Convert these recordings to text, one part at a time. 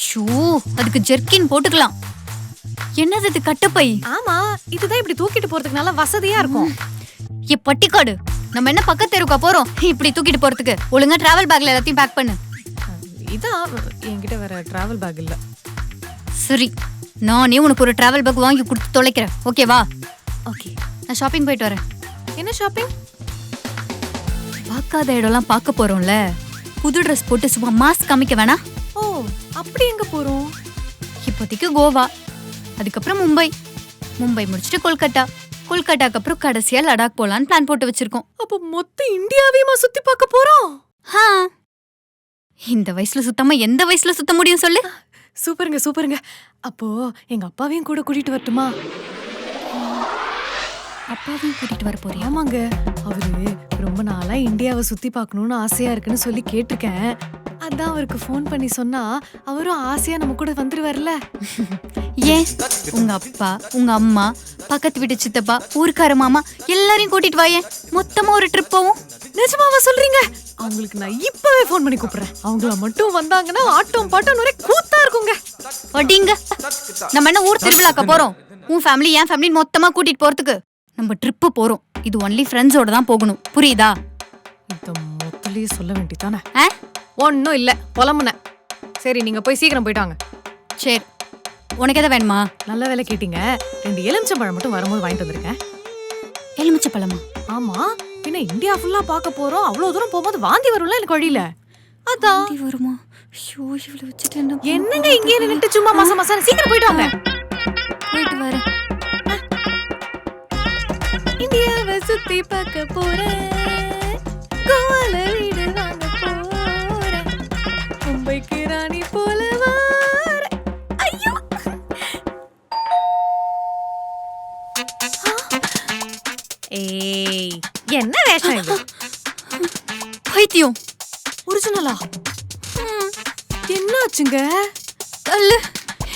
Shoe, அதுக்கு jerkin போட்டுக்கலாம். என்னது இது கட்டப்பை? ஆமா, இதுதான் இப்படி தூக்கிட்டு போறதுக்கு நல்லா வசதியா இருக்கும். பட்டிக்காடு, நம்ம என்ன பக்கத்து தெருக்கா போறோம் இப்படி தூக்கிட்டு போறதுக்கு? ஒழுங்கா டிராவல் பேக்ல எல்லாத்தையும் பேக் பண்ணு. இதான் என்கிட்ட வேற டிராவல் பேக் இல்ல. சரி, நானே உனக்கு ஒரு டிராவல் பேக் வாங்கி கொடுத்து தொலைக்கிறேன், ஓகேவா? ஓகே, நான் ஷாப்பிங் போயிட்டு வரேன். என்ன ஷாப்பிங்? பார்க்காத இடம்லாம் பார்க்க போறோம்ல, புது ட்ரெஸ் போட்டு சும்மா மாஸ்க் காமிக்க வேணாம். ஓ, அப்படி எங்க போறோம்? இப்போதைக்கு கோவா, அதுக்கப்புறம் மும்பை, மும்பை முடிச்சுட்டு கொல்கட்டா, கொல்கட்டாக்கு அப்புறம் கடைசியா லடாக் போலான்னு பிளான் போட்டு வச்சிருக்கோம். அப்ப மொத்த இந்தியாவையுமா சுத்தி பார்க்க போறோம்? ஹா, இந்த வயசுல சுத்தமா எந்த வயசுல சுத்த முடியும் சொல்லு? சூப்பருங்க சூப்பருங்க. அப்போ எங்க அப்பாவையும் கூட கூட்டிட்டு வரட்டுமா? அப்பாவையும் கூட்டிட்டு வர போறியா? ஆமாங்க, அவரு ரொம்ப நாளா இந்தியாவை சுத்தி பார்க்கணும்னு ஆசையா இருக்குன்னு சொல்லி கேட்டிருக்கேன். அதான் அவருக்கு ஃபோன் பண்ணி சொன்னா அவரும் ஆசையா நம்ம கூட வந்துருவார்ல. ஏன், உங்க அப்பா, உங்க அம்மா, பக்கத்து வீட்டு சித்தப்பா, ஊருக்கார மாமா எல்லாரையும் கூட்டிட்டு வாயே, மொத்தமா ஒரு ட்ரிப் போவோம். நிஜமாவா சொல்றீங்க? அவங்களுக்கு நான் இப்பவே ஃபோன் பண்ணி கூப்பிடுறேன். அவங்கள மட்டும் வந்தாங்கன்னா ஆட்டம் பாட்டம் ஒரே கூத்தா இருக்குங்க. அடிங்க, நம்ம என்ன ஊர் திருவிழாக்க போறோம்? உன் ஃபேமிலி என் ஃபேமிலி மொத்தமா கூட்டிட்டு போறதுக்கு நம்ம ட்ரிப்பு போறோம். இது ஒன்லி ஃப்ரெண்ட்ஸோட தான் போகணும், புரியுதா? இத மொத்தலயே சொல்ல வேண்டியதானே? ஆ, ஒன்னும் இல்ல, புலம்புன. சரி, நீங்க போய் சீக்கிரம் போயிட்டாங்க. சரி, உனக்கு எதை வேணுமா? நல்ல வேலை கேட்டீங்க. 2 எலுமிச்சம்பழம் மட்டும் வரும்போது வாங்கிட்டு வந்திருக்கேன். எலுமிச்சை பழமா? ஆமா, பின்ன இந்தியா ஃபுல்லா பார்க்க போறோம். அவ்வளவு தூரம் போகும்போது வாந்தி வரும்ல எனக்கு வழியில. அதான். வாந்தி வருமா? ஐயோ, இவ்வளவு வச்சுட்டு என்ன என்னங்க இங்கே நின்னுட்டு சும்மா மசமசன்னு சீக்கிரம் போயிட்டு வாங்க. போயிட்டு வரேன். இந்தியாவை சுத்தி பார்க்க போறேன், கோவால வீடு வாங்க போறேன், மும்பைக்கு ராணி போல வாரேன். ஐயோ, ஏய், என்ன வேஷம் இது? பைத்தியம். ஒரிஜினலா? என்னாச்சுங்க? அல்ல,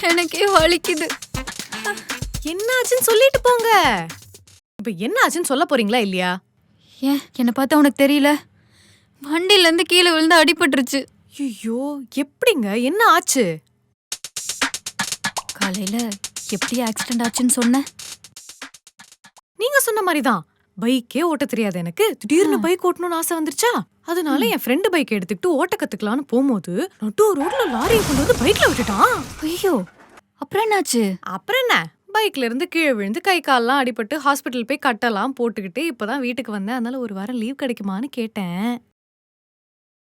எனக்கே வலிக்குது. என்னாச்சுன்னு சொல்லிட்டு போங்க. இப்ப என்னாச்சுன்னு சொல்ல போறீங்களா இல்லையா? ஏன், என்ன பார்த்தா உனக்கு தெரியல? வண்டில இருந்து கீழே விழுந்து அடிபட்டுருச்சு. ஐயோ, எப்படிங்க? என்ன ஆச்சு? காலையில எப்படி ஆக்சிடென்ட் ஆச்சுன்னு சொன்ன? நீங்க சொன்ன மாதிரிதான். பைக்கே ஓட்ட தெரியாது எனக்கு. திடீர்னு பைக் ஓட்டணும்னு ஆசை வந்துருச்சா, அதனால என் ஃப்ரெண்டு பைக் எடுத்துக்கிட்டு ஓட்ட கத்துக்கலான்னு போகும்போது நட்டு ரோட்ல லாரியை கொண்டு வந்து பைக்ல விட்டுட்டான். ஐயோ, அப்புறம் என்னாச்சு? அப்புறம் என்ன, பைக்ல இருந்து கீழே விழுந்து கை கால்லாம் அடிபட்டு ஹாஸ்பிட்டல் போய் கட்டெல்லாம் போட்டுக்கிட்டு இப்பதான் வீட்டுக்கு வந்தேன். அதனால ஒரு வாரம் லீவ் கிடைக்குமான்னு கேட்டேன்.